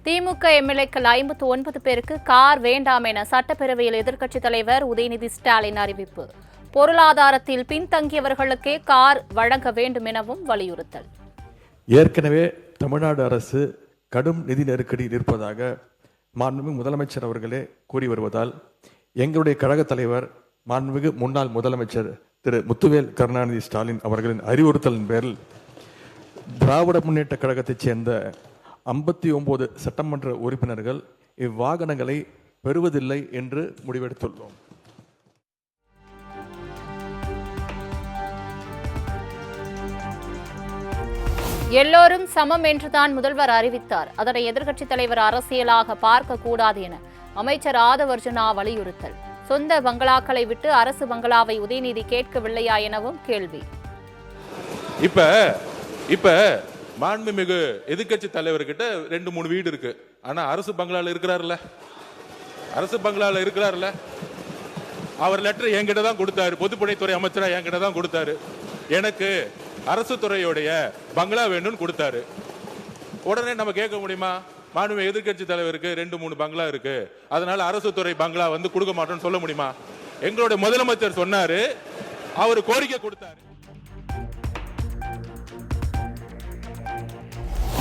திமுக எம்எல்ஏக்கள் 59 பேருக்கு கார் வேண்டாம் என சட்டப்பேரவையில் எதிர்க்கட்சித் தலைவர் உதயநிதி ஸ்டாலின் அறிவிப்பு. பொருளாதாரத்தில் பின்தங்கியவர்களுக்கே கார் வழங்க வேண்டும் எனவும் வலியுறுத்தல். ஏற்கனவே தமிழ்நாடு அரசு கடும் நிதி நெருக்கடி இருப்பதாக மாண்புமிகு முதலமைச்சர் அவர்களே கூறி வருவதால் எங்களுடைய கழக தலைவர் மாண்புமிகு முன்னாள் முதலமைச்சர் திரு முத்துவேல் கருணாநிதி ஸ்டாலின் அவர்களின் அறிவுறுத்தலின் பேரில் திராவிட முன்னேற்ற கழகத்தைச் சேர்ந்த 59 சட்டமன்ற உறுப்பினர்கள் இவ்வாகனங்களை பெறுவதில்லை என்று முடிவெடுத்துள்ளோம். எல்லோரும் சமம் என்றுதான் முதல்வர் அறிவித்தார். அதனை எதிர்க்கட்சித் தலைவர் அரசியலாக பார்க்க கூடாது என அமைச்சர் ஆதவர்ஜுனா வலியுறுத்தல். சொந்த பங்களாக்களை விட்டு அரசு பங்களாவை உதயநிதி கேட்கவில்லையா எனவும் கேள்வி. இப்ப மாண்புமிகு எதிர்க்கட்சி தலைவர்கிட்ட 2-3 வீடு இருக்கு. ஆனா அரசு பங்களால இருக்கிறாருல்ல, அவர் லெட்டர் என்கிட்ட தான் கொடுத்தாரு. பொதுப்பணித்துறை அமைச்சரா என்கிட்ட தான் கொடுத்தாரு. எனக்கு அரசு துறையுடைய பங்களா வேணும்னு கொடுத்தாரு. உடனே நம்ம கேட்க முடியுமா? மாண்புமிகு எதிர்க்கட்சி தலைவருக்கு 2-3 பங்களா இருக்கு, அதனால அரசு துறை பங்களா கொடுக்க மாட்டோம்னு சொல்ல முடியுமா? எங்களுடைய முதலமைச்சர் சொன்னாரு, அவர் கோரிக்கை கொடுத்தாரு.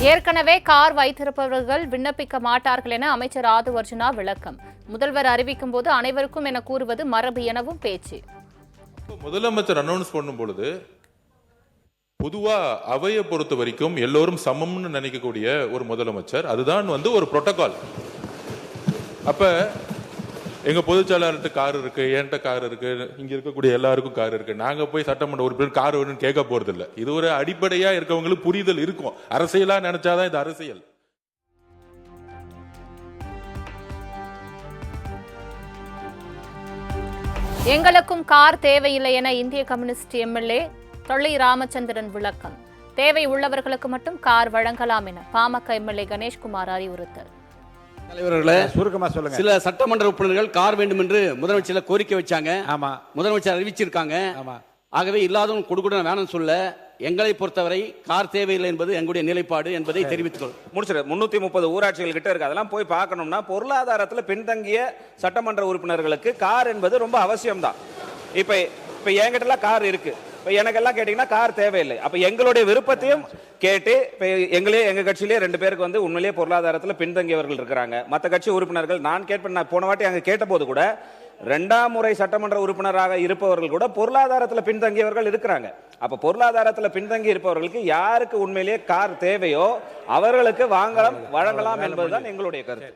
ஏற்கனவே கார் வைத்திருப்பவர்கள் விண்ணப்பிக்க மாட்டார்கள் என அமைச்சர் ஆதவர்ஜுனா விளக்கம். முதல்வர் அறிவிக்கும் போது அனைவருக்கும் என கூறுவது மரபு எனவும் பேச்சு. முதலமைச்சர் அனௌன்ஸ் பண்ணும் பொழுது பொதுவா அவையை பொறுத்த வரைக்கும் எல்லோரும் சமம்னு நினைக்கக்கூடிய ஒரு முதலமைச்சர், அதுதான் ஒரு புரோட்டோகால். அப்ப எங்க பொதுச்செயலாளர்கிட்ட கார் இருக்கு, என்கிட்ட கார் இருக்கு, இங்க இருக்கக்கூடிய எல்லாருக்கும் கார் இருக்கு. நாங்க போய் சட்டமன்ற உறுப்பினர் கார் வேணும்னு கேட்க போறது இல்லை. இது ஒரு அடிப்படையா இருக்கவங்களுக்கு புரிதல் இருக்கும். அரசியலா நினைச்சாதான் இது அரசியல். எங்களுக்கும் கார் தேவையில்லை என இந்திய கம்யூனிஸ்ட் எம்எல்ஏ தொள்ளி ராமச்சந்திரன் விளக்கம். தேவை உள்ளவர்களுக்கு மட்டும் கார் வழங்கலாம் என பாமக எம்எல்ஏ கணேஷ்குமார் அறிவுறுத்தல். தலைவர்களே, சுருக்கமா சொல்லுங்க. சில சட்டமன்ற உறுப்பினர்கள் கார் வேண்டும் என்று முதலமைச்சர் கோரிக்கை வச்சாங்க. ஆமா, முதலமைச்சர் அறிவிச்சிருக்காங்க. ஆமா, ஆகவே இல்லாதவங்க கொடுக்க வேணும்னு சொல்ல, எங்களை பொறுத்தவரை கார் தேவையில்லை என்பது எங்களுடைய நிலைப்பாடு என்பதை தெரிவித்துக் முடிச்சிரு. 330 ஊராட்சிகள் கிட்ட இருக்கு. அதெல்லாம் போய் பார்க்கணும்னா பொருளாதாரத்தில் பின்தங்கிய சட்டமன்ற உறுப்பினர்களுக்கு கார் என்பது ரொம்ப அவசியம்தான். இப்ப என்கிட்ட கார் இருக்கு, எனக்கெல்லாம் கேட்டீங்கன்னா கார் தேவையில்லை. அப்ப எங்களுடைய விருப்பத்தையும் கேட்டு எங்க கட்சியிலே 2 பேருக்கு உண்மையிலேயே பொருளாதாரத்தில் பின்தங்கியவர்கள் இருக்கிறாங்க. மற்ற கட்சி உறுப்பினர்கள் நான் கேட்பேன். நான் போன வாட்டி அங்க கேட்ட போது கூட 2ஆம் முறை சட்டமன்ற உறுப்பினராக இருப்பவர்கள் கூட பொருளாதாரத்தில் பின்தங்கியவர்கள் இருக்கிறாங்க. அப்ப பொருளாதாரத்தில் பின்தங்கி இருப்பவர்களுக்கு யாருக்கு உண்மையிலேயே கார் தேவையோ அவர்களுக்கு வழங்கலாம் என்பதுதான் எங்களுடைய கருத்து.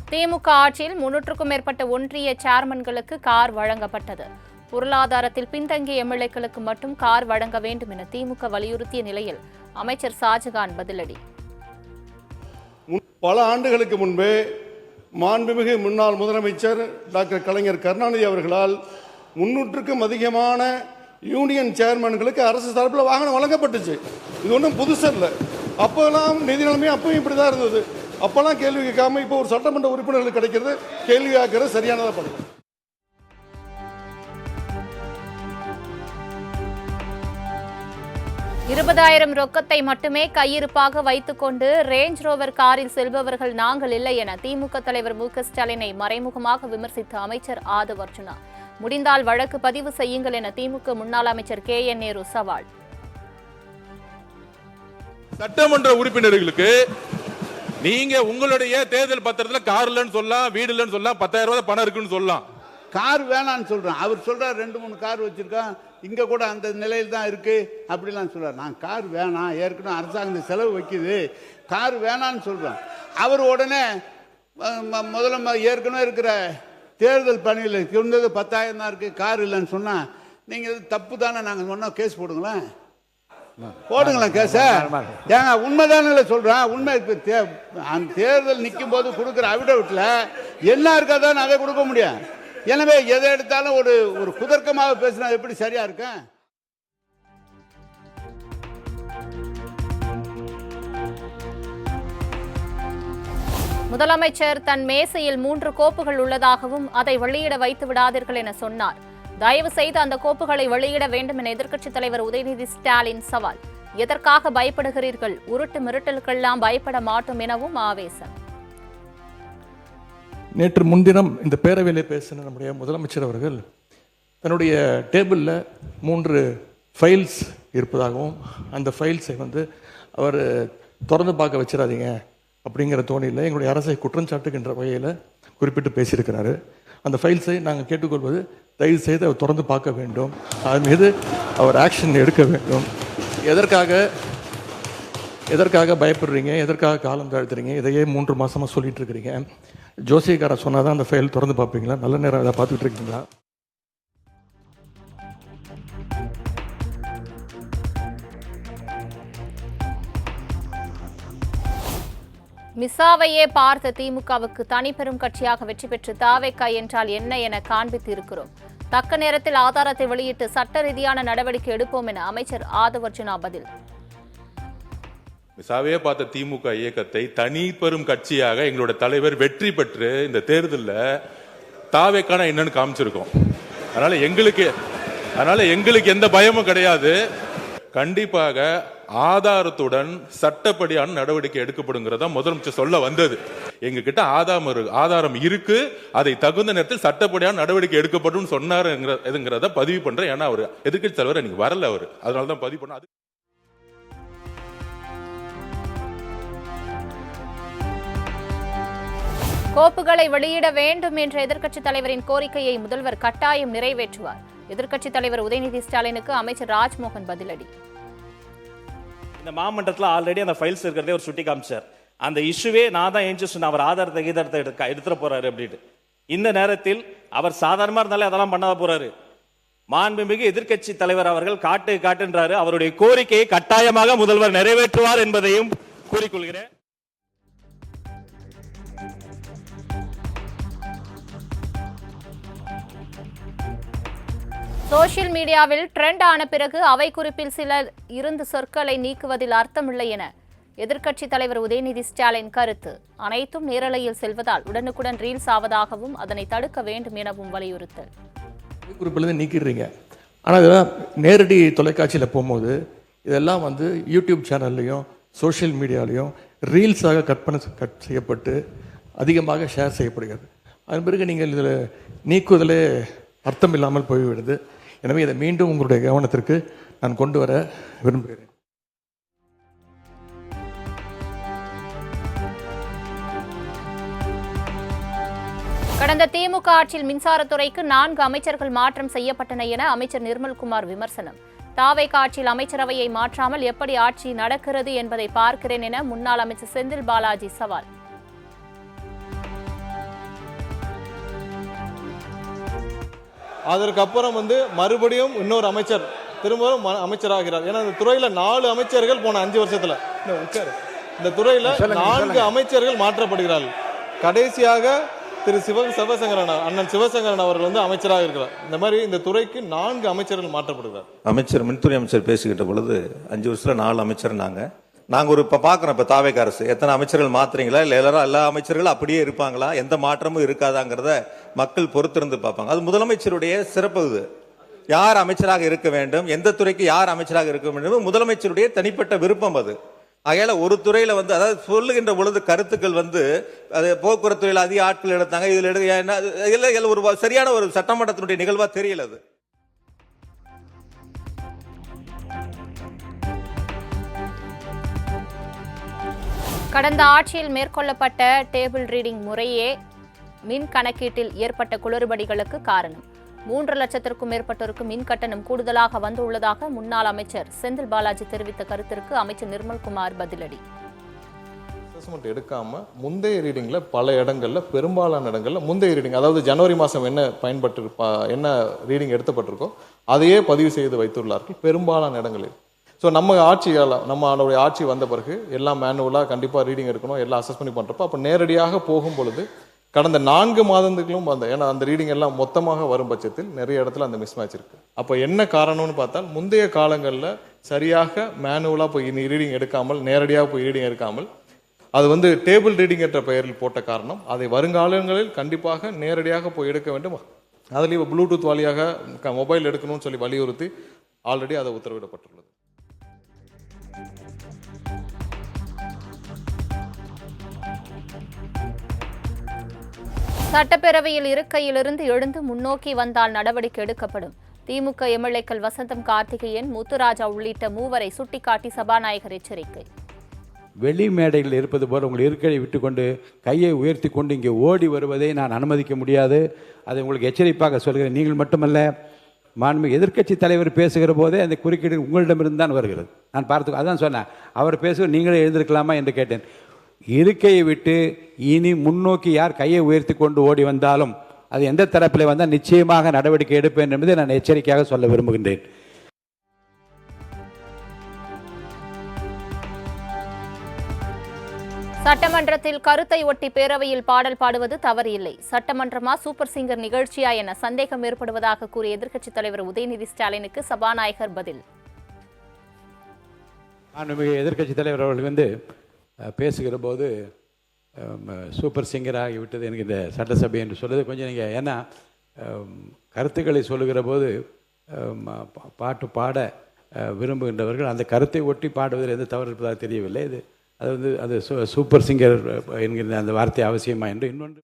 திமுக ஆட்சியில் 300க்கும் மேற்பட்ட ஒன்றிய சேர்மன்களுக்கு கார் வழங்கப்பட்டது. பொருளாதாரத்தில் பின்தங்கிய எம்எல்ஏக்களுக்கு மட்டும் கார் வழங்க வேண்டும் என திமுக வலியுறுத்திய நிலையில் அமைச்சர் ஷாஜகான் பதிலடி. பல ஆண்டுகளுக்கு முன்பே மாண்புமிகு முன்னாள் முதலமைச்சர் டாக்டர் கலைஞர் கருணாநிதி அவர்களால் 300க்கும் அதிகமான யூனியன் சேர்மன்களுக்கு அரசு தரப்பில் வாகனம் வழங்கப்பட்டுச்சு. இது ஒன்றும் புதுசு இல்லை. அப்போல்லாம் நிதி நிலைமை அப்பவும் இப்படி தான் இருந்தது. அப்பெல்லாம் கேள்வி கேட்காம இப்போ ஒரு சட்டமன்ற உறுப்பினர்களுக்கு கிடைக்கிறது கேள்வி கேட்கறது சரியானதா பண்ணுங்க. $20,000 ரொக்கத்தை மட்டுமே கையிருப்பாக வைத்துக் கொண்டு ரேஞ்ச் ரோவர் காரில் செல்பவர்கள் நாங்கள் இல்லை என திமுக தலைவர் மு.க. ஸ்டாலினை மறைமுகமாக விமர்சித்த அமைச்சர் ஆதவர்ஜுனா. முடிந்தால் வழக்கு பதிவு செய்யுங்கள் என திமுக முன்னாள் அமைச்சர் கே.என். நேரு சவால். சட்டமன்ற உறுப்பினர்களுக்கு நீங்க உங்களுடைய தேர்தல் பத்திரத்தில் கார் இல்லைன்னு சொல்லலாம், வீடு இல்லைன்னு சொல்லலாம், 10,000 ரூபாய் பணம் இருக்குன்னு சொல்லலாம். கார் வேணான்னு சொல்றேன். அவர் சொல்றார் 2-3 கார் வச்சிருக்கான், இங்க கூட அந்த நிலையில் தான் இருக்கு அப்படிலாம் சொல்றாரு. நான் கார் வேணாம், ஏற்கனவே அரசாங்கம் செலவு வைக்குது, கார் வேணான்னு சொல்றேன். அவர் உடனே முதல்ல ஏற்கனவே இருக்கிற தேர்தல் பணியில் இருந்தது 10,000 தான் இருக்கு, கார் இல்லைன்னு சொன்னா நீங்க தப்பு தானே, நாங்கள் சொன்னா கேஸ் போடுங்களேன். கேச ஏங்க உண்மைதானே சொல்றேன். உண்மை தேர்தல் நிற்கும் போது கொடுக்குற அவிடவிட்ல என்ன இருக்காதான் அதை கொடுக்க முடியும். எனவே எதை எடுத்தாலும் ஒரு குதர்க்கமாக பேசினா எப்படி சரியா இருக்கு? முதலமைச்சர் தன் மேசையில் 3 கோப்புகள் உள்ளதாகவும் அதை வெளியிட வைத்து விடாதீர்கள் என சொன்னார். தயவு செய்து அந்த கோப்புகளை வெளியிட வேண்டும் என எதிர்க்கட்சித் தலைவர் உதயநிதி ஸ்டாலின் சவால். எதற்காக பயப்படுகிறீர்கள்? உருட்டு மிரட்டலுக்கெல்லாம் பயப்பட மாட்டோம் எனவும் ஆவேசம். நேற்று முன்தினம் இந்த பேரவையிலே பேசின நம்முடைய முதலமைச்சர் அவர்கள் தன்னுடைய டேபிளில் 3 ஃபைல்ஸ் இருப்பதாகவும் அந்த ஃபைல்ஸை அவர் திறந்து பார்க்க வச்சிடாதீங்க அப்படிங்கிற தோணியில் எங்களுடைய அரசை குற்றஞ்சாட்டுகின்ற வகையில் குறிப்பிட்டு பேசியிருக்கிறாரு. அந்த ஃபைல்ஸை நாங்கள் கேட்டுக்கொள்வது, தயவு செய்து அவர் திறந்து பார்க்க வேண்டும், அதன் மீது அவர் ஆக்ஷன் எடுக்க வேண்டும். எதற்காக பயப்படுறீங்க? எதற்காக காலம் தாழ்த்துறீங்க? இதையே 3 மாசமா சொல்லிட்டு இருக்கிறீங்க. ஜோசியக்காரன் சொன்னாதான் அந்த ஃபைல் திறந்து பார்ப்பீங்களா? நல்ல நேரம் அதை பார்த்துட்டு இருக்கீங்களா? மிசாவையே பார்த்த திமுகவுக்கு தனிப்பெரும் கட்சியாக வெற்றி பெற்று தாவேக்கா என்றால் என்ன என காண்பித்து இருக்கிறோம். தக்க நேரத்தில் ஆதாரத்தை வெளியிட்டு சட்ட ரீதியான நடவடிக்கை எடுப்போம் என அமைச்சர் ஆதவர்ஜுனா பதில். மிசாவையே பார்த்த திமுக இயக்கத்தை தனி பெரும் கட்சியாக எங்களோட தலைவர் வெற்றி பெற்று இந்த தேர்தலில் தாவேக்கான என்னன்னு காமிச்சிருக்கோம். அதனால எங்களுக்கு எந்த பயமும் கிடையாது. கண்டிப்பாக ஆதாரத்துடன் சட்டப்படியான நடவடிக்கை எடுக்கப்படுங்கிறதா முதலமைச்சர் சொல்ல வந்தது. எங்க கிட்ட ஆதாரம் இருக்கு, அதை தகுந்த நேரத்தில் சட்டப்படியான நடவடிக்கை எடுக்கப்படும் சொன்னாருங்கிறத பதிவு பண்றேன். ஏன்னா அவர் எதிர்க்கட்சி தலைவர் எனக்கு வரல, அவர் அதனாலதான் பதிவு பண்ண. கோப்புகளை வெளியிட வேண்டும் என்ற எதிர்க்கட்சித் தலைவரின் கோரிக்கையை முதல்வர் கட்டாயம் நிறைவேற்றுவார். எதிர்க்கட்சித் தலைவர் உதயநிதி ஸ்டாலினுக்கு அமைச்சர் ராஜ்மோகன் பதிலடி. இந்த மாமன்றத்தில் ஆல்ரெடி அந்த ஃபைல்ஸ் இருக்கிறதே ஒரு சுட்டி காமிச்சார். அந்த இஷ்யூவே நான் தான் ஏஞ்சி சொன்ன, அவர் ஆதாரத்தை எடுத்துட போறாரு அப்படின்னு. இந்த நேரத்தில் அவர் சாதாரணமா இருந்தாலே அதெல்லாம் பண்ணாத போறாரு. மாண்புமிகு எதிர்க்கட்சி தலைவர் அவர்கள் காட்டுன்றாரு. அவருடைய கோரிக்கையை கட்டாயமாக முதல்வர் நிறைவேற்றுவார் என்பதையும் கூறிக்கொள்கிறேன். சோசியல் மீடியாவில் ட்ரெண்ட் ஆன பிறகு அவை குறிப்பில் சிலர் இருந்து சொற்களை நீக்குவதில் அர்த்தமில்லை என எதிர்க்கட்சித் தலைவர் உதயநிதி ஸ்டாலின் கருத்து. அனைத்தும் நேரலையில் செல்வதால் உடனுக்குடன் ரீல்ஸ் ஆவதாகவும் அதனை தடுக்க வேண்டும் எனவும் வலியுறுத்தல். குறிப்பிலிருந்து நீக்கிடுறீங்க, ஆனால் இதெல்லாம் நேரடி தொலைக்காட்சியில் போகும்போது இதெல்லாம் யூடியூப் சேனல்லையும் சோசியல் மீடியாலையும் ரீல்ஸாக கட் செய்யப்பட்டு அதிகமாக ஷேர் செய்யப்படுகிறது. அதன் பிறகு நீங்கள் இதில் நீக்குவதிலே அர்த்தம் இல்லாமல் போய்விடுது. எனவே இதை மீண்டும் உங்களுடைய கவனத்திற்கு நான் கொண்டு வர விரும்புகிறேன். கடந்த திமுக ஆட்சியில் மின்சாரத்துறைக்கு 4 அமைச்சர்கள் மாற்றம் செய்யப்பட்டன என அமைச்சர் நிர்மல்குமார் விமர்சனம். தாவேகா ஆட்சியில் அமைச்சரவையை மாற்றாமல் எப்படி ஆட்சி நடக்கிறது என்பதை பார்க்கிறேன் என முன்னாள் அமைச்சர் செந்தில் பாலாஜி சவால். அதற்கப்புறம் மறுபடியும் இன்னொரு அமைச்சர் திரும்பவும் அமைச்சராகிறார். ஏன்னா இந்த துறையில 4 அமைச்சர்கள் போன 5 வருஷத்துல இந்த துறையில 4 அமைச்சர்கள் மாற்றப்படுகிறார்கள். கடைசியாக திரு அண்ணன் சிவசங்கரன் அவர்கள் அமைச்சராக இருக்கிறார். இந்த மாதிரி இந்த துறைக்கு 4 அமைச்சர்கள் மாற்றப்படுகிறார். மின்துறை அமைச்சர் பேசிக்கிட்ட பொழுது 5 வருஷத்துல 4 அமைச்சர் நாங்க இப்ப பாக்குறோம். இப்ப தாவேகா அரசு எத்தனை அமைச்சர்கள் மாத்துறீங்களா, இல்ல எல்லா அமைச்சர்களும் அப்படியே இருப்பாங்களா, எந்த மாற்றமும் இருக்காதாங்கிறத மக்கள் பொறுத்திருந்து பார்ப்பாங்க. அது முதலமைச்சருடைய சிறப்பு. இது யார் அமைச்சராக இருக்க வேண்டும், எந்த துறைக்கு யார் அமைச்சராக இருக்க வேண்டும், முதலமைச்சருடைய தனிப்பட்ட விருப்பம். அது ஆகையால ஒரு துறையில அதாவது சொல்லுகின்ற பொழுது கருத்துக்கள் அது போக்குவரத்து துறையில் அதிக ஆட்கள் எடுத்தாங்க, இதுல ஒரு சரியான ஒரு சட்டமன்றத்தினுடைய நிகழ்வா தெரியல. அது கடந்த ஆட்சியில் மேற்கொள்ளப்பட்ட டேபிள் ரீடிங் முறையே மின் கணக்கீட்டில் ஏற்பட்ட குளறுபடிகளுக்கு காரணம். 3 லட்சத்திற்கும் மேற்பட்டோருக்கு மின் கட்டணம் கூடுதலாக வந்துள்ளதாக முன்னாள் அமைச்சர் செந்தில் பாலாஜி தெரிவித்த கருத்திற்கு அமைச்சர் நிர்மல்குமார் பதிலடி. அசஸ்மெண்ட் எடுக்காம முந்தைய ரீடிங்ல பல இடங்கள்ல, பெரும்பாலான இடங்கள்ல முந்தைய ரீடிங், அதாவது ஜனவரி மாதம் என்ன ரீடிங் எடுக்கப்பட்டிருக்கோ அதையே பதிவு செய்து வைத்துள்ளார்கள் பெரும்பாலான இடங்களில். ஸோ நம்மளுடைய ஆட்சி வந்த பிறகு எல்லாம் மேனுவலாக கண்டிப்பாக ரீடிங் எடுக்கணும், எல்லாம் அசஸ் பண்ணி பண்ணுறப்போ அப்போ நேரடியாக போகும் பொழுது கடந்த 4 மாதங்களும் ஏன்னா அந்த ரீடிங் எல்லாம் மொத்தமாக வரும் பட்சத்தில் நிறைய இடத்துல அந்த மிஸ் மேட்ச் இருக்கு. அப்போ என்ன காரணம்னு பார்த்தால் முந்தைய காலங்களில் சரியாக மேனுவலாக போய் ரீடிங் எடுக்காமல், நேரடியாக போய் ரீடிங் எடுக்காமல் அது டேபிள் ரீடிங் என்ற பெயரில் போட்ட காரணம். அதை வருங்காலங்களில் கண்டிப்பாக நேரடியாக போய் எடுக்க வேண்டும், அதுலேயும் ப்ளூடூத் வழியாக மொபைல் எடுக்கணும்னு சொல்லி வலியுறுத்தி ஆல்ரெடி அதை உத்தரவிடப்பட்டுள்ளது. சட்டப்பேரவையில் இருக்கையிலிருந்து எழுந்து முன்னோக்கி வந்தால் நடவடிக்கை எடுக்கப்படும். திமுக எம்எல்ஏக்கள் வசந்தம் கார்த்திகேயன், முத்துராஜா உள்ளிட்ட மூவரை சுட்டிக்காட்டி சபாநாயகர் எச்சரிக்கை. வெளி மேடையில் இருப்பது போல் உங்கள் இருக்கையை விட்டுக்கொண்டு கையை உயர்த்தி கொண்டு இங்கே ஓடி வருவதை நான் அனுமதிக்க முடியாது. அதை உங்களுக்கு எச்சரிப்பாக சொல்கிறேன். நீங்கள் மட்டுமல்ல, மாண்புமிகு எதிர்க்கட்சி தலைவர் பேசுகிற போதே அந்த குறுக்கீடு உங்களிடமிருந்து தான் வருகிறது. நான் பார்த்து அதான் சொன்னேன், அவர் பேசுகிற நீங்களே எழுந்திருக்கலாமா என்று கேட்டேன். இருக்கையை விட்டு இனி முன்னோக்கி யார் கையை உயர்த்தி கொண்டு ஓடி வந்தாலும் அது எந்த தரப்பில் வந்தால் நிச்சயமாக நடவடிக்கை எடுப்பேன் என்பதை நான் எச்சரிக்கையாக சொல்ல விரும்புகின்றேன். சட்டமன்றத்தில் கருத்தை ஒட்டி பேரவையில் பாடல் பாடுவது தவறு இல்லை. சட்டமன்றமா சூப்பர் சிங்கர் நிகழ்ச்சியா என சந்தேகம் ஏற்படுவதாக கூறிய எதிர்க்கட்சித் தலைவர் உதயநிதி ஸ்டாலினுக்கு சபாநாயகர் பதில். எதிர்க்கட்சித் தலைவர் அவர்கள் பேசுகிற போது சூப்பர் சிங்கர் ஆகிவிட்டது எனக்கு இந்த சட்டசபை என்று சொல்வது கொஞ்சம் நீங்கள், ஏன்னா கருத்துக்களை சொல்லுகிற போது பாட்டு பாட விரும்புகின்றவர்கள் அந்த கருத்தை ஒட்டி பாடுவதில் எந்த தவறு இருப்பதாக தெரியவில்லை. அது சூப்பர் சிங்கர் என்கிற அந்த வார்த்தை அவசியமா என்று. இன்னொன்று,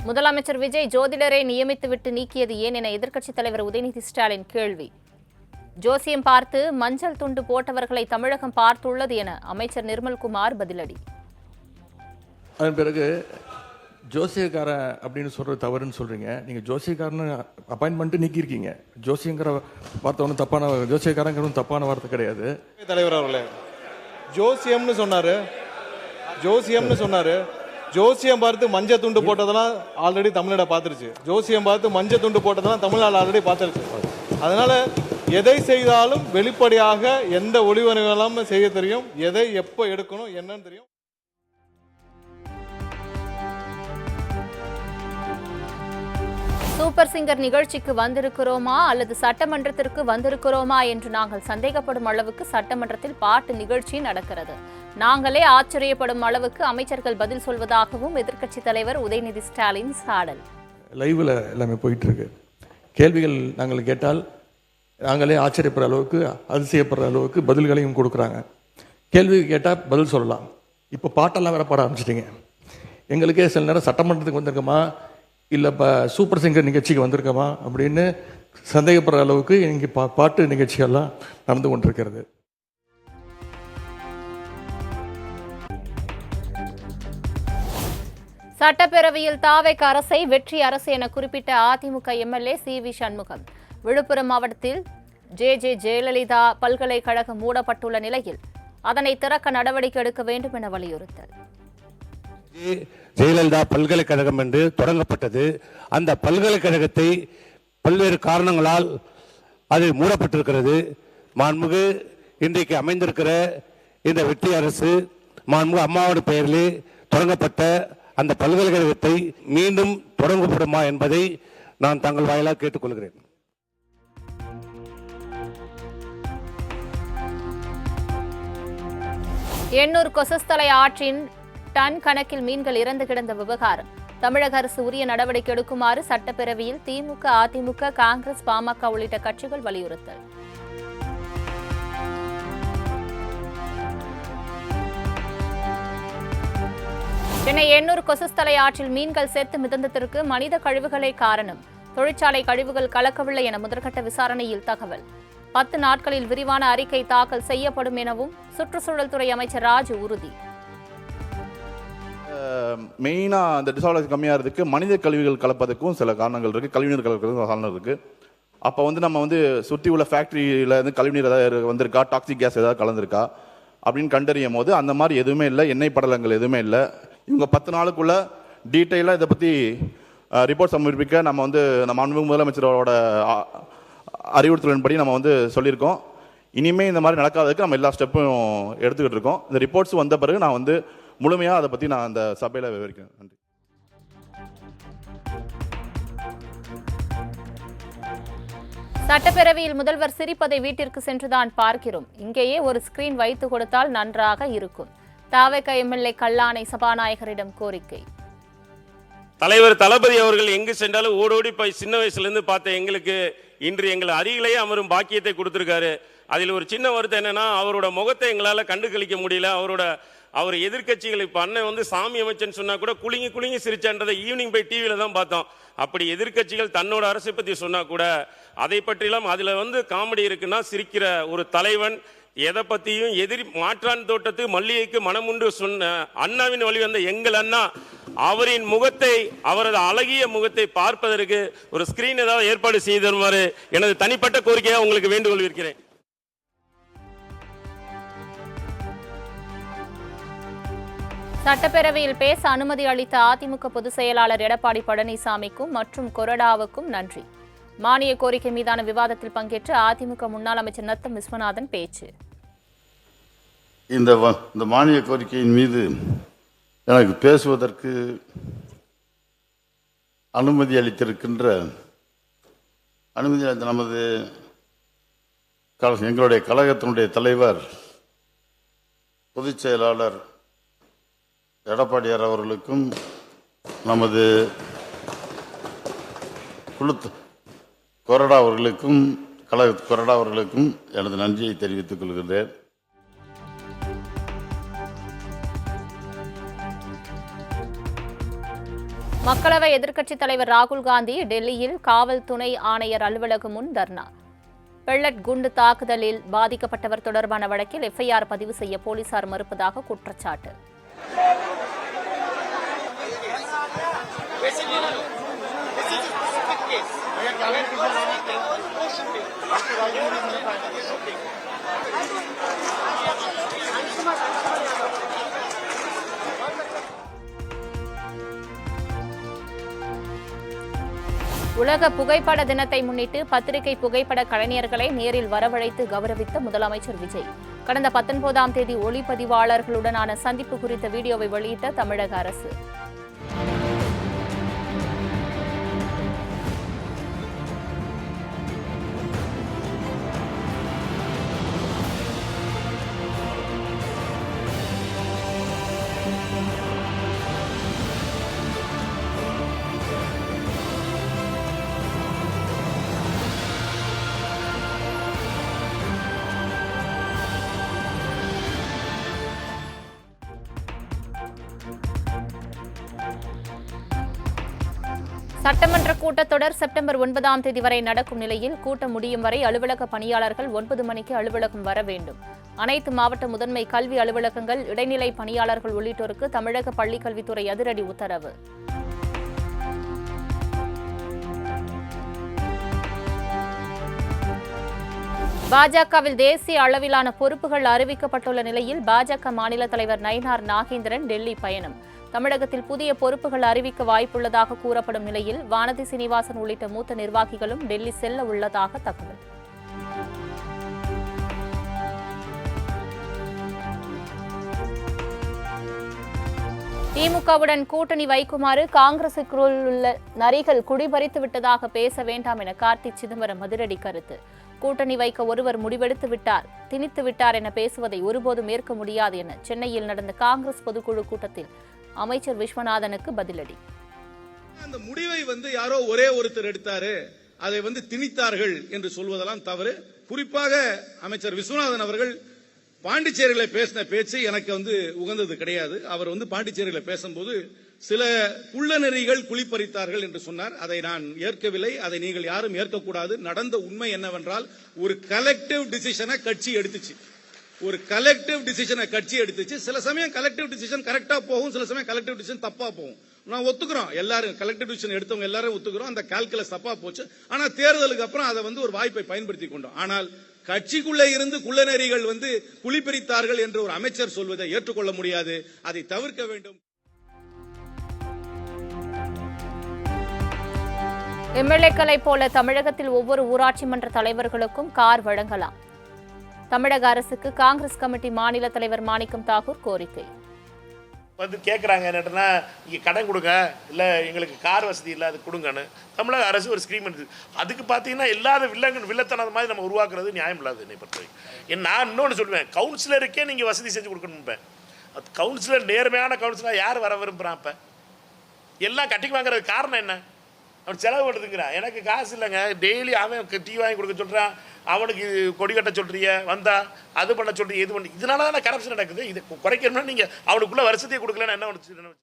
முதலமைச்சர் விஜய் ஜோதிடரை நியமித்துவிட்டு நீக்கியது ஏன் என எதிர்க்கட்சித் தலைவர் உதயநிதி ஸ்டாலின் கேள்வி. ஜோசியம் பார்த்து மஞ்சள் துண்டு போட்டவர்களை தமிழகம் பார்த்துள்ளது என அமைச்சர் நிர்மல்குமார் பதிலடி. அதன் பிறகு ஜோசியக்காரன் அப்படின்னு சொல்கிறது தவறுன்னு சொல்கிறீங்க. நீங்கள் ஜோசியக்காரன்னு அப்பாயின்மெண்ட்டு நீக்கியிருக்கீங்க. ஜோசியங்கிற வார்த்தை ஒன்றும் தப்பான, ஜோசியக்காரங்கிறது தப்பான வார்த்தை கிடையாது. தலைவர் அவர்களே, ஜோசியம்னு சொன்னாரு. ஜோசியம் பார்த்து மஞ்சள் துண்டு போட்டதெல்லாம் ஆல்ரெடி தமிழ்நாடு பார்த்துருச்சு. ஜோசியம் பார்த்து மஞ்சள் துண்டு போட்டதெல்லாம் தமிழ்நாடு ஆல்ரெடி பார்த்துருச்சு. அதனால எதை செய்தாலும் வெளிப்படையாக எந்த ஒளிவனைகளும் செய்ய தெரியும், எதை எப்போ எடுக்கணும் என்னன்னு தெரியும். சூப்பர் சிங்கர் நிகழ்ச்சிக்கு வந்திருக்கிறோமா அல்லது சட்டமன்றத்திற்கு வந்திருக்கிறோமா என்று நாங்கள் சந்தேகப்படும் அளவுக்கு சட்டமன்றத்தில் பாட்டு நிகழ்ச்சி நடக்கிறது. நாங்களே ஆச்சரியப்படும் அளவுக்கு அமைச்சர்கள் பதில் சொல்வதாகவும் எதிர்க்கட்சித் தலைவர் உதயநிதி ஸ்டாலின் சாடல். லைவ்ல எல்லாமே போயிட்டு இருக்கு. கேள்விகள் நாங்கள் கேட்டால் நாங்களே ஆச்சரியப்படுற அளவுக்கு, அதிசயப்படுற அளவுக்கு பதில்களையும் கொடுக்குறாங்க. கேள்வி கேட்டால் பதில் சொல்லலாம். இப்போ பாட்டெல்லாம் வேற பாட ஆரம்பிச்சிட்டிங்க. எங்களுக்கே சில நேரம் சட்டமன்றத்துக்கு வந்திருக்கோமா இல்லை இப்போ சூப்பர் சிங்கர் நிகழ்ச்சிக்கு வந்திருக்கோமா அப்படின்னு சந்தேகப்படுற அளவுக்கு இங்கே பாட்டு நிகழ்ச்சிகள்லாம் நடந்து கொண்டிருக்கிறது. சட்டப்பேரவையில் தாவேக அரசை வெற்றி அரசு என குறிப்பிட்ட அதிமுக எம்எல்ஏ சி.வி. சண்முகம். விழுப்புரம் மாவட்டத்தில் ஜே ஜெயலலிதா பல்கலைக்கழகம் மூடப்பட்டுள்ள நிலையில் அதனை திறக்க நடவடிக்கை எடுக்க வேண்டும் என வலியுறுத்தல். ஜெயலலிதா பல்கலைக்கழகம் என்று தொடங்கப்பட்டது. அந்த பல்கலைக்கழகத்தை பல்வேறு காரணங்களால் அது மூடப்பட்டிருக்கிறது. மாண்புமிகு இன்றைக்கு அமைந்திருக்கிற இந்த வெற்றி அரசு மாண்புமிகு அம்மாவோட பெயரிலே தொடங்கப்பட்ட அந்த பல்கலைக்கழகத்தை மீண்டும் தொடங்கப்படுமா என்பதை நான் தங்கள் வாயிலாக கேட்டுக்கொள்கிறேன். எண்ணூர் கொசஸ்தலை ஆற்றின் டன் கணக்கில் மீன்கள் இறந்து கிடந்த விவகாரம். தமிழக அரசு உரிய நடவடிக்கை எடுக்குமாறு சட்டப்பேரவையில் திமுக, அதிமுக, காங்கிரஸ், பாமக உள்ளிட்ட கட்சிகள் வலியுறுத்தல். சென்னை எண்ணூர் கொசஸ்தலை ஆற்றில் மீன்கள் செத்து மிதந்ததற்கு மனித கழிவுகளே காரணம். தொழிற்சாலை கழிவுகள் கலக்கவில்லை என முதற்கட்ட விசாரணையில் தகவல். 10 நாட்களில் விரிவான அறிக்கை தாக்கல் செய்யப்படும் எனவும் சுற்றுச்சூழல் துறை அமைச்சர் ராஜு உறுதி. மெயினாக அந்த டிசால்வேஷன் கம்மியாகிறதுக்கு மனித கழிவுகள் கலப்பதற்கும் சில காரணங்கள் இருக்குது, கழிவுநீர் கலக்கிறதுக்கும் காரணம் இருக்குது. அப்போ நம்ம சுற்றி உள்ள ஃபேக்ட்ரியில் கழிவுநீர் ஏதாவது வந்திருக்கா, டாக்ஸிக் கேஸ் ஏதாவது கலந்துருக்கா அப்படின்னு கண்டறியும் போது அந்த மாதிரி எதுவுமே இல்லை, எண்ணெய் படலங்கள் எதுவுமே இல்லை. இவங்க 10 நாளுக்குள்ள டீட்டெயிலாக இதை பற்றி ரிப்போர்ட் சமர்ப்பிக்க நம்ம மாண்புமிகு முதலமைச்சரோட அறிவுறுத்தலின்படி நம்ம சொல்லியிருக்கோம். இனிமேல் இந்த மாதிரி நடக்காததுக்கு நம்ம எல்லா ஸ்டெப்பும் எடுத்துக்கிட்டு இருக்கோம். இந்த ரிப்போர்ட்ஸ் வந்த பிறகு நான் முழுமையாக அதை பற்றி நான் அந்த சபையில் விவரிக்கிறேன். நன்றி. சட்டப்பேரவையில் முதல்வர் சிரிப்பதை வீட்டிற்கு சென்றுதான் பார்க்கிறோம். இங்கேயே ஒரு ஸ்கிரீன் வைத்து கொடுத்தால் நன்றாக இருக்கும். தாவேக எம்எல்ஏ கல்லானை சபாநாயகரிடம் கோரிக்கை. தலைவர் தளபதி அவர்கள் எங்கு சென்றாலும் ஓடோடி போய் சின்ன வயசுல இருந்து பார்த்த எங்களுக்கு இன்று எங்கள் அருகிலேயே அமரும் பாக்கியத்தை கொடுத்திருக்காரு. அதில் ஒரு சின்ன வருத்தம் என்னன்னா, அவரோட முகத்தை எங்களால் கண்டுகளிக்க முடியல. அவர் எதிர்கட்சிகள் இப்போ அண்ணன் வந்து சாமி அமைச்சன்னு சொன்னா கூட குலுங்கி குலுங்கி சிரிச்சன்றதை ஈவினிங் போய் டிவியில தான் பார்த்தோம். அப்படி எதிர்கட்சிகள் தன்னோட அரசை பற்றி சொன்னா கூட அதை பற்றிலாம் அதுல வந்து காமெடி இருக்குன்னா, சிரிக்கிற ஒரு தலைவன் எதை பத்தியும் மாற்றான் தோட்டத்து மல்லிகைக்கு மனமுண்டு சொன்ன அண்ணாவின் வழி வந்த எங்கள் அண்ணா அவரின் முகத்தை, அவரது அழகிய முகத்தை பார்ப்பதற்கு ஒரு ஸ்கிரீன் ஏதாவது ஏற்பாடு செய்து தருமாறு எனது தனிப்பட்ட கோரிக்கையாக உங்களுக்கு வேண்டுகோள் இருக்கிறேன். சட்டப்பேரவையில் பேச அனுமதி அளித்த அதிமுக பொதுச் செயலாளர் எடப்பாடி பழனிசாமிக்கும் மற்றும் கொறடாவுக்கும் நன்றி. மானிய கோரிக்கை மீதான விவாதத்தில் பங்கேற்ற அதிமுக முன்னாள் அமைச்சர் நத்தம் விஸ்வநாதன் பேச்சு. இந்த மானிய கோரிக்கையின் மீது எனக்கு பேசுவதற்கு அனுமதி அளித்திருக்கின்ற நமது எங்களுடைய கழகத்தினுடைய தலைவர் பொதுச் செயலாளர் எடப்பாடியார் அவர்களுக்கும் நமது கொறடா அவர்களுக்கும் கொறடா அவர்களுக்கும் எனது நன்றியை தெரிவித்துக் கொள்கிறேன். மக்களவை எதிர்க்கட்சித் தலைவர் ராகுல் காந்தி டெல்லியில் காவல் துணை ஆணையர் அலுவலகம் முன் தர்ணா. பெல்லட் குண்டு தாக்குதலில் பாதிக்கப்பட்டவர் தொடர்பான வழக்கில் எஃப்ஐஆர் பதிவு செய்ய போலீசார் மறுப்பதாக குற்றச்சாட்டு. உலக புகைப்பட தினத்தை முன்னிட்டு பத்திரிகை புகைப்பட கலைஞர்களை நேரில் வரவழைத்து கௌரவித்த முதலமைச்சர் விஜய். கடந்த 19ஆம் தேதி ஒளிப்பதிவாளர்களுடனான சந்திப்பு குறித்த வீடியோவை வெளியிட்ட தமிழக அரசு. சட்டமன்ற கூட்டத்தொடர் செப்டம்பர் 9ஆம் தேதி வரை நடக்கும் நிலையில் கூட்டம் முடியும் வரை அலுவலக பணியாளர்கள் 9 மணிக்கு அலுவலகம் வர வேண்டும். அனைத்து மாவட்ட முதன்மை கல்வி அலுவலகங்கள், இடைநிலை பணியாளர்கள் உள்ளிட்டோருக்கு தமிழக பள்ளிக்கல்வித்துறை அதிரடி உத்தரவு. பாஜகவில் தேசிய அளவிலான பொறுப்புகள் அறிவிக்கப்பட்டுள்ள நிலையில் பாஜக மாநில தலைவர் நயினார் நாகேந்திரன் டெல்லி பயணம். தமிழகத்தில் புதிய பொறுப்புகள் அறிவிக்க வாய்ப்புள்ளதாக கூறப்படும் நிலையில் வானதி சீனிவாசன் உள்ளிட்ட மூத்த நிர்வாகிகளும் டெல்லி செல்ல உள்ளதாக தகவல். திமுகவுடன் கூட்டணி வைக்குமாறு காங்கிரசுக்குள் உள்ள நரிகள் குடிபறித்து விட்டதாக பேச வேண்டாம் என கார்த்தி சிதம்பரம் அதிரடி கருத்து. கூட்டணி வைக்க ஒருவர் முடிவெடுத்து விட்டார், திணித்து விட்டார் என பேசுவதை ஒருபோதும் ஏற்க முடியாது என சென்னையில் நடந்த காங்கிரஸ் பொதுக்குழு கூட்டத்தில் அமைச்சர் விஸ்வநாதனுக்கு பதிலடி. அந்த முடிவை யாரோ ஒரே ஒருத்தர் எடுத்தாரு, அதை திணித்தார்கள் என்று சொல்வதெல்லாம் தவறு. குறிப்பாக அமைச்சர் விஸ்வநாதன் அவர்கள் பாண்டிச்சேரியில பேசின பேச்சு எனக்கு உகந்தது கிடையாது. அவர் பாண்டிச்சேரியில பேசும்போது சில குள்ளநெறிகள் குளிப்பறித்தார்கள் என்று சொன்னார். அதை நான் ஏற்கவில்லை. அதை நீங்கள் யாரும் ஏற்கக்கூடாது. நடந்த உண்மை என்னவென்றால், ஒரு கலெக்டிவ் டிசிஷனை கட்சி எடுத்துச்சு. சில சமயம் கலெக்டிவ் டிசிஷன் கரெக்டா போகும், சில சமயம் கலெக்டிவ் டிசிஷன் தப்பா போகும். நான் ஒத்துக்கிறோம், எல்லாரும் கலெக்டிவ் டிசிஷன் எடுத்தவங்க எல்லாரும் ஒத்துக்கிறோம், அந்த கால்குலஸ் தப்பா போச்சு. ஆனா தேர்தலுக்கு அப்புறம் அதை ஒரு வாய்ப்பை பயன்படுத்தி கொண்டோம். ஆனால் கட்சிக்குள்ளே இருந்து குள்ளநெறிகள் குளிப்பறித்தார்கள் என்று ஒரு அமைச்சர் சொல்வதை ஏற்றுக்கொள்ள முடியாது. அதை தவிர்க்க வேண்டும். எம்எல்ஏக்களை போல தமிழகத்தில் ஒவ்வொரு ஊராட்சி மன்ற தலைவர்களுக்கும் கார் வழங்கலாம். தமிழக அரசுக்கு காங்கிரஸ் கமிட்டி மாநில தலைவர் மாணிக்கம் தாக்கூர் கோரிக்கை. கேட்குறாங்க என்னன்னா, இங்கே கடன் கொடுங்க, இல்லை எங்களுக்கு கார் வசதி இல்லை, அது கொடுங்கன்னு தமிழக அரசு ஒரு ஸ்கீம் இருக்குது. அதுக்கு பார்த்தீங்கன்னா இல்லாத வில்லத்தனது மாதிரி நம்ம உருவாக்குறது நியாயம் இல்லாது என்னை பொறுத்தவரைக்கும். நான் இன்னொன்று சொல்லுவேன், கவுன்சிலருக்கே நீங்கள் வசதி செஞ்சு கொடுக்கணும்பேன். கவுன்சிலர் நேர்மையான கவுன்சிலர் யார் வர விரும்புகிறான்? இப்போ எல்லாம் கட்டிக்கு வாங்குறதுக்கு காரணம் என்ன? அவன் செலவு பண்ணுதுங்கிறான். எனக்கு காசு இல்லைங்க, டெய்லி அவன் டீ வாங்கி கொடுக்க சொல்கிறான், அவனுக்கு கொடி கட்ட சொல்கிறீங்க, வந்தா அது பண்ண சொல்கிறீங்க, இது பண்ணி, இதனால தானே கரப்ஷன் நடக்குது. இது குறைக்கணும்னா நீங்கள் அவனுக்குள்ள வருஷத்தையே கொடுக்கலன்னு என்ன ஒன்று.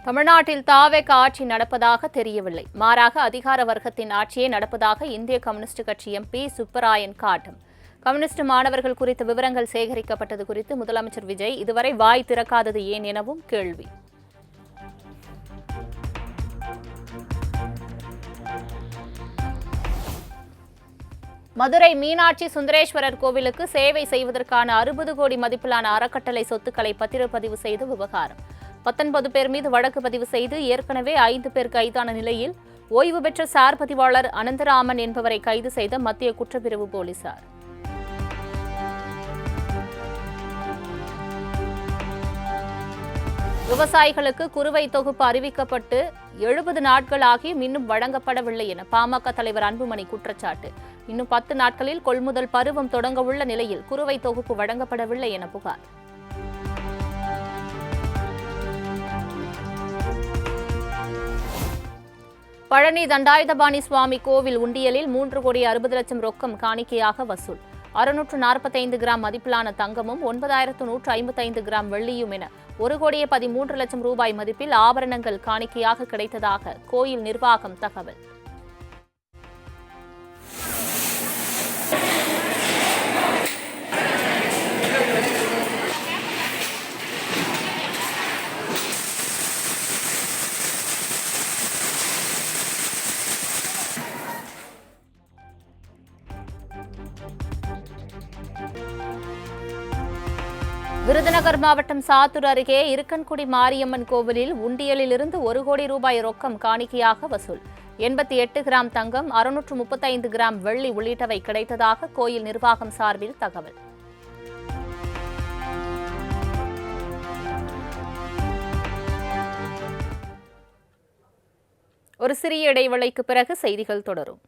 தமிழ்நாட்டில் தாவேக ஆட்சி நடப்பதாக தெரியவில்லை, மாறாக அதிகார வர்க்கத்தின் ஆட்சியே நடப்பதாக இந்திய கம்யூனிஸ்ட் கட்சி எம்பி சுப்பராயன் காட்டும். கம்யூனிஸ்ட் மாணவர்கள் குறித்த விவரங்கள் சேகரிக்கப்பட்டது குறித்து முதலமைச்சர் விஜய் இதுவரை வாய் திறக்காதது ஏன் எனவும் கேள்வி. மதுரை மீனாட்சி சுந்தரேஸ்வரர் கோவிலுக்கு சேவை செய்வதற்கான 60 கோடி மதிப்பிலான அறக்கட்டளை சொத்துக்களை பத்திரப்பதிவு செய்த விவகாரம். 19 பேர் மீது வழக்கு பதிவு செய்து ஏற்கனவே 5 பேர் கைதான நிலையில் ஓய்வு பெற்ற சார் பதிவாளர் அனந்தராமன் என்பவரை கைது செய்த மத்திய குற்றப்பிரிவு போலீசார். விவசாயிகளுக்கு குறுவை தொகுப்பு அறிவிக்கப்பட்டு 70 நாட்கள் ஆகியும் இன்னும் வழங்கப்படவில்லை என பாமக தலைவர் அன்புமணி குற்றச்சாட்டு. இன்னும் 10 நாட்களில் கொள்முதல் பருவம் தொடங்க உள்ள நிலையில் குறுவை தொகுப்பு வழங்கப்படவில்லை என புகார். பழனி தண்டாயுதபாணி சுவாமி கோவில் உண்டியலில் 3 கோடி 60 லட்சம் ரொக்கம் காணிக்கையாக வசூல். 645 கிராம் மதிப்பிலான தங்கமும் 9155 கிராம் வெள்ளியும் என 1 கோடியே 13 லட்சம் ரூபாய் மதிப்பில் ஆபரணங்கள் காணிக்கையாக கிடைத்ததாக கோயில் நிர்வாகம் தகவல். விருதுநகர் மாவட்டம் சாத்தூர் அருகே இருக்கன்குடி மாரியம்மன் கோவிலில் உண்டியலில் இருந்து 1 கோடி ரூபாய் ரொக்கம் காணிக்கையாக வசூல். 88 கிராம் தங்கம், 635 கிராம் வெள்ளி உள்ளிட்டவை கிடைத்ததாக கோயில் நிர்வாகம் சார்பில் தகவல். ஒரு சிறிய இடைவேளைக்கு பிறகு செய்திகள் தொடரும்.